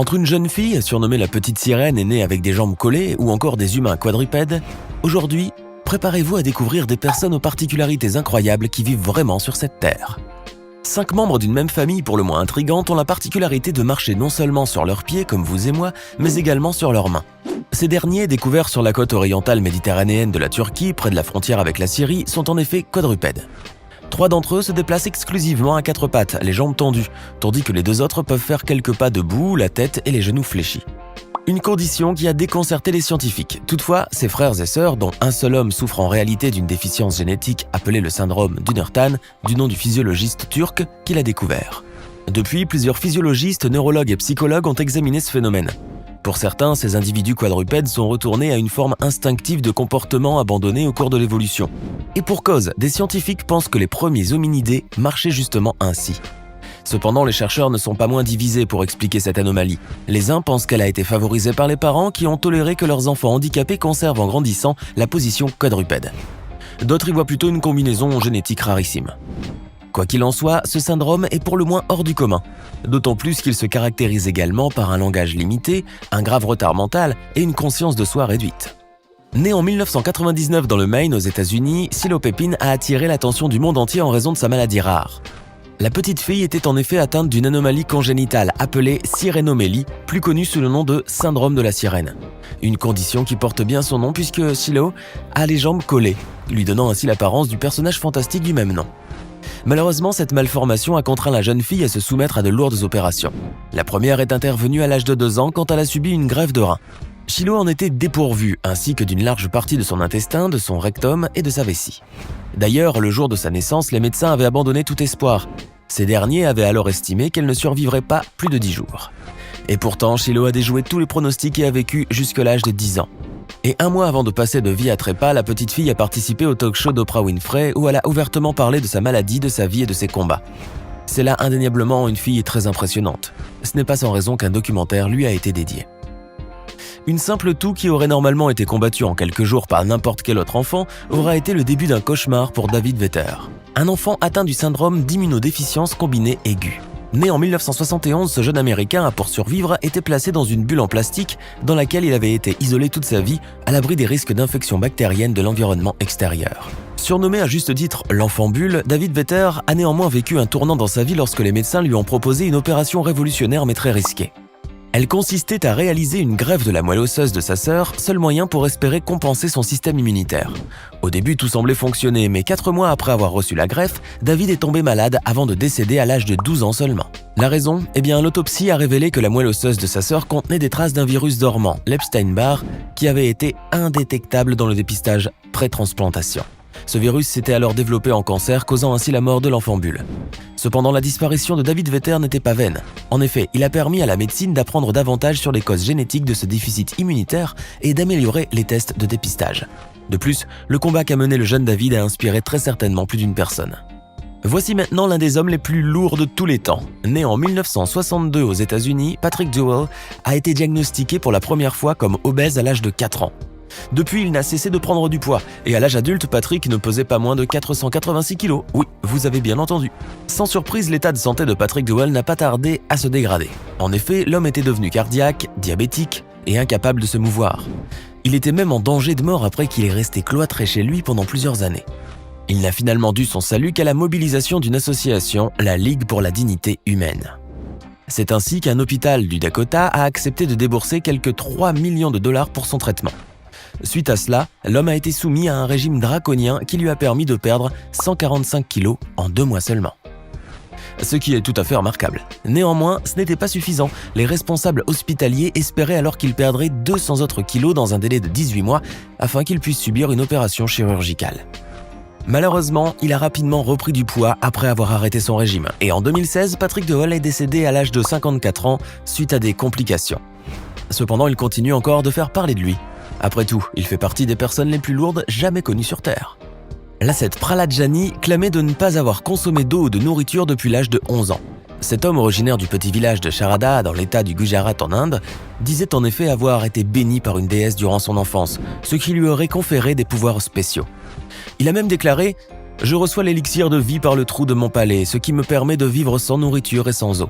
Entre une jeune fille, surnommée la petite sirène et née avec des jambes collées, ou encore des humains quadrupèdes, aujourd'hui, préparez-vous à découvrir des personnes aux particularités incroyables qui vivent vraiment sur cette terre. 5 membres d'une même famille pour le moins intrigantes ont la particularité de marcher non seulement sur leurs pieds comme vous et moi, mais également sur leurs mains. Ces derniers, découverts sur la côte orientale méditerranéenne de la Turquie, près de la frontière avec la Syrie, sont en effet quadrupèdes. 3 d'entre eux se déplacent exclusivement à 4 pattes, les jambes tendues, tandis que les 2 autres peuvent faire quelques pas debout, la tête et les genoux fléchis. Une condition qui a déconcerté les scientifiques. Toutefois, ces frères et sœurs, dont un seul homme souffre en réalité d'une déficience génétique appelée le syndrome d'Ünertan, du nom du physiologiste turc qui l'a découvert. Depuis, plusieurs physiologistes, neurologues et psychologues ont examiné ce phénomène. Pour certains, ces individus quadrupèdes sont retournés à une forme instinctive de comportement abandonné au cours de l'évolution. Et pour cause, des scientifiques pensent que les premiers hominidés marchaient justement ainsi. Cependant, les chercheurs ne sont pas moins divisés pour expliquer cette anomalie. Les uns pensent qu'elle a été favorisée par les parents qui ont toléré que leurs enfants handicapés conservent en grandissant la position quadrupède. D'autres y voient plutôt une combinaison génétique rarissime. Quoi qu'il en soit, ce syndrome est pour le moins hors du commun, d'autant plus qu'il se caractérise également par un langage limité, un grave retard mental et une conscience de soi réduite. Né en 1999 dans le Maine aux États-Unis, Silo Pepin a attiré l'attention du monde entier en raison de sa maladie rare. La petite fille était en effet atteinte d'une anomalie congénitale appelée sirénomélie, plus connue sous le nom de syndrome de la sirène. Une condition qui porte bien son nom puisque Silo a les jambes collées, lui donnant ainsi l'apparence du personnage fantastique du même nom. Malheureusement, cette malformation a contraint la jeune fille à se soumettre à de lourdes opérations. La première est intervenue à l'âge de 2 ans quand elle a subi une greffe de rein. Silo en était dépourvu, ainsi que d'une large partie de son intestin, de son rectum et de sa vessie. D'ailleurs, le jour de sa naissance, les médecins avaient abandonné tout espoir. Ces derniers avaient alors estimé qu'elle ne survivrait pas plus de 10 jours. Et pourtant, Silo a déjoué tous les pronostics et a vécu jusqu'à l'âge de 10 ans. Et 1 mois avant de passer de vie à trépas, la petite fille a participé au talk-show d'Oprah Winfrey où elle a ouvertement parlé de sa maladie, de sa vie et de ses combats. C'est là indéniablement une fille très impressionnante. Ce n'est pas sans raison qu'un documentaire lui a été dédié. Une simple toux qui aurait normalement été combattue en quelques jours par n'importe quel autre enfant aura été le début d'un cauchemar pour David Vetter, un enfant atteint du syndrome d'immunodéficience combinée aiguë. Né en 1971, ce jeune Américain a pour survivre été placé dans une bulle en plastique dans laquelle il avait été isolé toute sa vie à l'abri des risques d'infection bactérienne de l'environnement extérieur. Surnommé à juste titre l'enfant bulle, David Vetter a néanmoins vécu un tournant dans sa vie lorsque les médecins lui ont proposé une opération révolutionnaire mais très risquée. Elle consistait à réaliser une greffe de la moelle osseuse de sa sœur, seul moyen pour espérer compenser son système immunitaire. Au début, tout semblait fonctionner, mais 4 mois après avoir reçu la greffe, David est tombé malade avant de décéder à l'âge de 12 ans seulement. La raison ? L'autopsie a révélé que la moelle osseuse de sa sœur contenait des traces d'un virus dormant, l'Epstein-Barr, qui avait été indétectable dans le dépistage pré-transplantation. Ce virus s'était alors développé en cancer, causant ainsi la mort de l'enfant bulle. Cependant, la disparition de David Vetter n'était pas vaine. En effet, il a permis à la médecine d'apprendre davantage sur les causes génétiques de ce déficit immunitaire et d'améliorer les tests de dépistage. De plus, le combat qu'a mené le jeune David a inspiré très certainement plus d'une personne. Voici maintenant l'un des hommes les plus lourds de tous les temps. Né en 1962 aux États-Unis, Patrick Dewell a été diagnostiqué pour la première fois comme obèse à l'âge de 4 ans. Depuis, il n'a cessé de prendre du poids, et à l'âge adulte, Patrick ne pesait pas moins de 486 kg. Oui, vous avez bien entendu. Sans surprise, l'état de santé de Patrick Dewell n'a pas tardé à se dégrader. En effet, l'homme était devenu cardiaque, diabétique et incapable de se mouvoir. Il était même en danger de mort après qu'il est resté cloîtré chez lui pendant plusieurs années. Il n'a finalement dû son salut qu'à la mobilisation d'une association, la Ligue pour la dignité humaine. C'est ainsi qu'un hôpital du Dakota a accepté de débourser quelques 3 millions de dollars pour son traitement. Suite à cela, l'homme a été soumis à un régime draconien qui lui a permis de perdre 145 kilos en 2 mois seulement. Ce qui est tout à fait remarquable. Néanmoins, ce n'était pas suffisant. Les responsables hospitaliers espéraient alors qu'il perdrait 200 autres kilos dans un délai de 18 mois afin qu'il puisse subir une opération chirurgicale. Malheureusement, il a rapidement repris du poids après avoir arrêté son régime. Et en 2016, Patrick Dewell est décédé à l'âge de 54 ans suite à des complications. Cependant, il continue encore de faire parler de lui. Après tout, il fait partie des personnes les plus lourdes jamais connues sur Terre. Lasset Praladjani clamait de ne pas avoir consommé d'eau ou de nourriture depuis l'âge de 11 ans. Cet homme originaire du petit village de Sharada dans l'état du Gujarat en Inde disait en effet avoir été béni par une déesse durant son enfance, ce qui lui aurait conféré des pouvoirs spéciaux. Il a même déclaré « Je reçois l'élixir de vie par le trou de mon palais, ce qui me permet de vivre sans nourriture et sans eau. »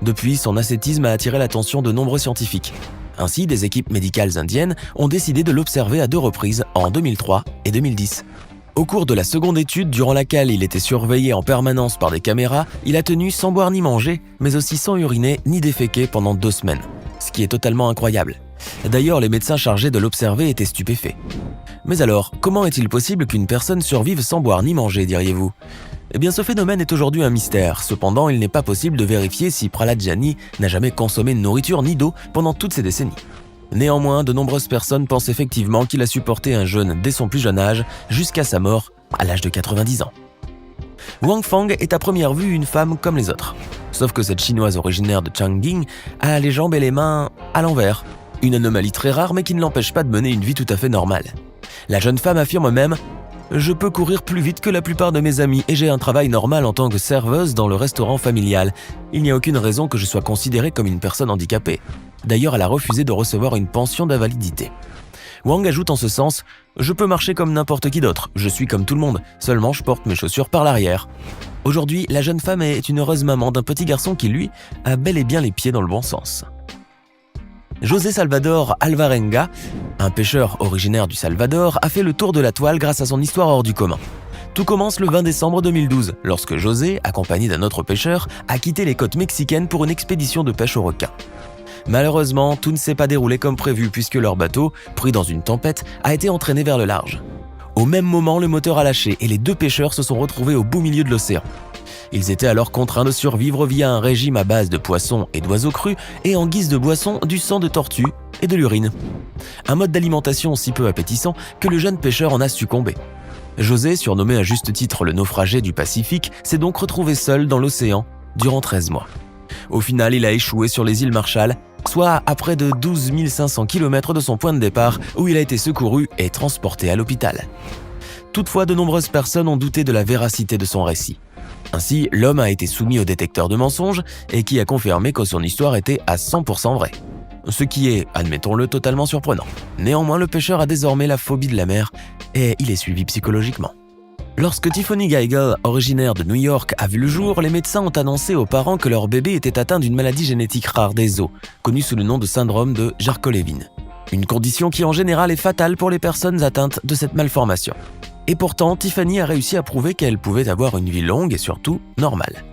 Depuis, son ascétisme a attiré l'attention de nombreux scientifiques. Ainsi, des équipes médicales indiennes ont décidé de l'observer à 2 reprises, en 2003 et 2010. Au cours de la seconde étude, durant laquelle il était surveillé en permanence par des caméras, il a tenu sans boire ni manger, mais aussi sans uriner ni déféquer pendant 2 semaines. Ce qui est totalement incroyable. D'ailleurs, les médecins chargés de l'observer étaient stupéfaits. Mais alors, comment est-il possible qu'une personne survive sans boire ni manger, diriez-vous ? Eh bien, ce phénomène est aujourd'hui un mystère. Cependant, il n'est pas possible de vérifier si Prahlad Jani n'a jamais consommé de nourriture ni d'eau pendant toutes ces décennies. Néanmoins, de nombreuses personnes pensent effectivement qu'il a supporté un jeûne dès son plus jeune âge, jusqu'à sa mort, à l'âge de 90 ans. Wang Fang est à première vue une femme comme les autres. Sauf que cette chinoise originaire de Changning a les jambes et les mains à l'envers. Une anomalie très rare mais qui ne l'empêche pas de mener une vie tout à fait normale. La jeune femme affirme même « Je peux courir plus vite que la plupart de mes amis et j'ai un travail normal en tant que serveuse dans le restaurant familial. Il n'y a aucune raison que je sois considérée comme une personne handicapée. » D'ailleurs, elle a refusé de recevoir une pension d'invalidité. Wang ajoute en ce sens « Je peux marcher comme n'importe qui d'autre, je suis comme tout le monde, seulement je porte mes chaussures par l'arrière. » Aujourd'hui, la jeune femme est une heureuse maman d'un petit garçon qui, lui, a bel et bien les pieds dans le bon sens. José Salvador Alvarenga, un pêcheur originaire du Salvador, a fait le tour de la toile grâce à son histoire hors du commun. Tout commence le 20 décembre 2012, lorsque José, accompagné d'un autre pêcheur, a quitté les côtes mexicaines pour une expédition de pêche au requin. Malheureusement, tout ne s'est pas déroulé comme prévu puisque leur bateau, pris dans une tempête, a été entraîné vers le large. Au même moment, le moteur a lâché et les 2 pêcheurs se sont retrouvés au beau milieu de l'océan. Ils étaient alors contraints de survivre via un régime à base de poissons et d'oiseaux crus et en guise de boisson du sang de tortue et de l'urine. Un mode d'alimentation si peu appétissant que le jeune pêcheur en a succombé. José, surnommé à juste titre le naufragé du Pacifique, s'est donc retrouvé seul dans l'océan durant 13 mois. Au final, il a échoué sur les îles Marshall, soit à près de 12 500 km de son point de départ où il a été secouru et transporté à l'hôpital. Toutefois, de nombreuses personnes ont douté de la véracité de son récit. Ainsi, l'homme a été soumis au détecteur de mensonges et qui a confirmé que son histoire était à 100% vraie. Ce qui est, admettons-le, totalement surprenant. Néanmoins, le pêcheur a désormais la phobie de la mer et il est suivi psychologiquement. Lorsque Tiffany Geigel, originaire de New York, a vu le jour, les médecins ont annoncé aux parents que leur bébé était atteint d'une maladie génétique rare des os, connue sous le nom de syndrome de Jarko-Levin. Une condition qui en général est fatale pour les personnes atteintes de cette malformation. Et pourtant, Tiffany a réussi à prouver qu'elle pouvait avoir une vie longue et surtout normale.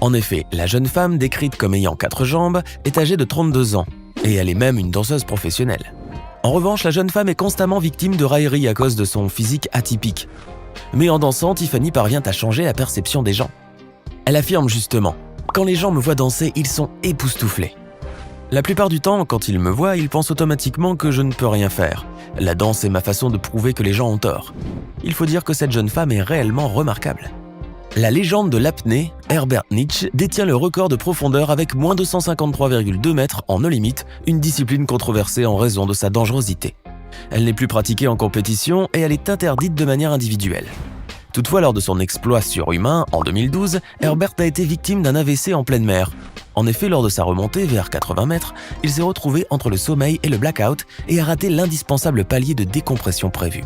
En effet, la jeune femme, décrite comme ayant 4 jambes, est âgée de 32 ans, et elle est même une danseuse professionnelle. En revanche, la jeune femme est constamment victime de railleries à cause de son physique atypique. Mais en dansant, Tiffany parvient à changer la perception des gens. Elle affirme justement « Quand les gens me voient danser, ils sont époustouflés. La plupart du temps, quand ils me voient, ils pensent automatiquement que je ne peux rien faire. La danse est ma façon de prouver que les gens ont tort. » Il faut dire que cette jeune femme est réellement remarquable. La légende de l'apnée, Herbert Nietzsche, détient le record de profondeur avec moins de 153,2 mètres en no limit, une discipline controversée en raison de sa dangerosité. Elle n'est plus pratiquée en compétition et elle est interdite de manière individuelle. Toutefois, lors de son exploit surhumain, en 2012, Herbert a été victime d'un AVC en pleine mer. En effet, lors de sa remontée vers 80 mètres, il s'est retrouvé entre le sommeil et le blackout et a raté l'indispensable palier de décompression prévu.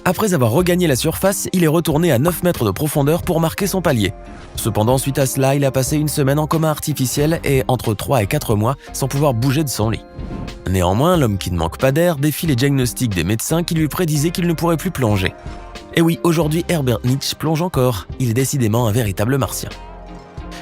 Après avoir regagné la surface, il est retourné à 9 mètres de profondeur pour marquer son palier. Cependant, suite à cela, il a passé une semaine en coma artificiel et entre 3 et 4 mois sans pouvoir bouger de son lit. Néanmoins, l'homme qui ne manque pas d'air défie les diagnostics des médecins qui lui prédisaient qu'il ne pourrait plus plonger. Et oui, aujourd'hui, Herbert Nietzsche plonge encore. Il est décidément un véritable martien.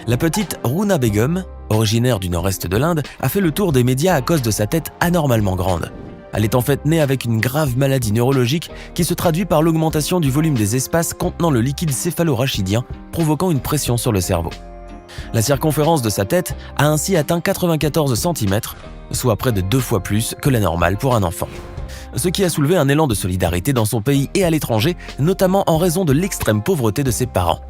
La petite Runa Begum, originaire du nord-est de l'Inde, a fait le tour des médias à cause de sa tête anormalement grande. Elle est en fait née avec une grave maladie neurologique qui se traduit par l'augmentation du volume des espaces contenant le liquide céphalo-rachidien, provoquant une pression sur le cerveau. La circonférence de sa tête a ainsi atteint 94 cm, soit près de 2 fois plus que la normale pour un enfant. Ce qui a soulevé un élan de solidarité dans son pays et à l'étranger, notamment en raison de l'extrême pauvreté de ses parents.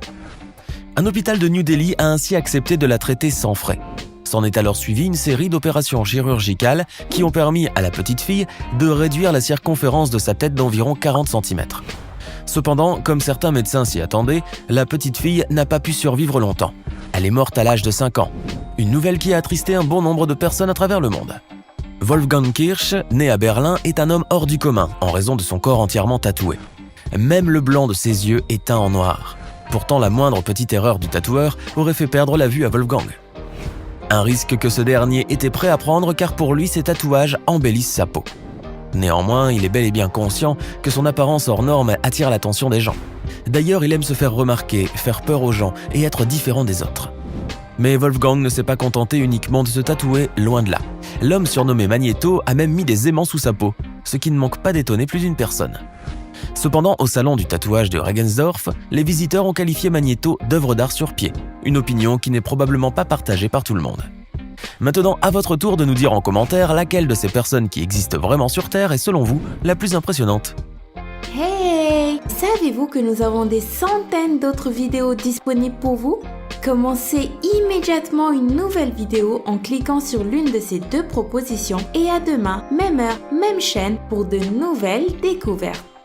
Un hôpital de New Delhi a ainsi accepté de la traiter sans frais. S'en est alors suivi une série d'opérations chirurgicales qui ont permis à la petite fille de réduire la circonférence de sa tête d'environ 40 cm. Cependant, comme certains médecins s'y attendaient, la petite fille n'a pas pu survivre longtemps. Elle est morte à l'âge de 5 ans. Une nouvelle qui a attristé un bon nombre de personnes à travers le monde. Wolfgang Kirsch, né à Berlin, est un homme hors du commun en raison de son corps entièrement tatoué. Même le blanc de ses yeux est teint en noir. Pourtant, la moindre petite erreur du tatoueur aurait fait perdre la vue à Wolfgang. Un risque que ce dernier était prêt à prendre car pour lui ces tatouages embellissent sa peau. Néanmoins, il est bel et bien conscient que son apparence hors norme attire l'attention des gens. D'ailleurs, il aime se faire remarquer, faire peur aux gens et être différent des autres. Mais Wolfgang ne s'est pas contenté uniquement de se tatouer, loin de là. L'homme surnommé Magneto a même mis des aimants sous sa peau, ce qui ne manque pas d'étonner plus d'une personne. Cependant, au salon du tatouage de Regensdorf, les visiteurs ont qualifié Magneto d'œuvre d'art sur pied, une opinion qui n'est probablement pas partagée par tout le monde. Maintenant, à votre tour de nous dire en commentaire laquelle de ces personnes qui existent vraiment sur Terre est selon vous la plus impressionnante. Hey! Savez-vous que nous avons des centaines d'autres vidéos disponibles pour vous? Commencez immédiatement une nouvelle vidéo en cliquant sur l'une de ces deux propositions et à demain, même heure, même chaîne pour de nouvelles découvertes.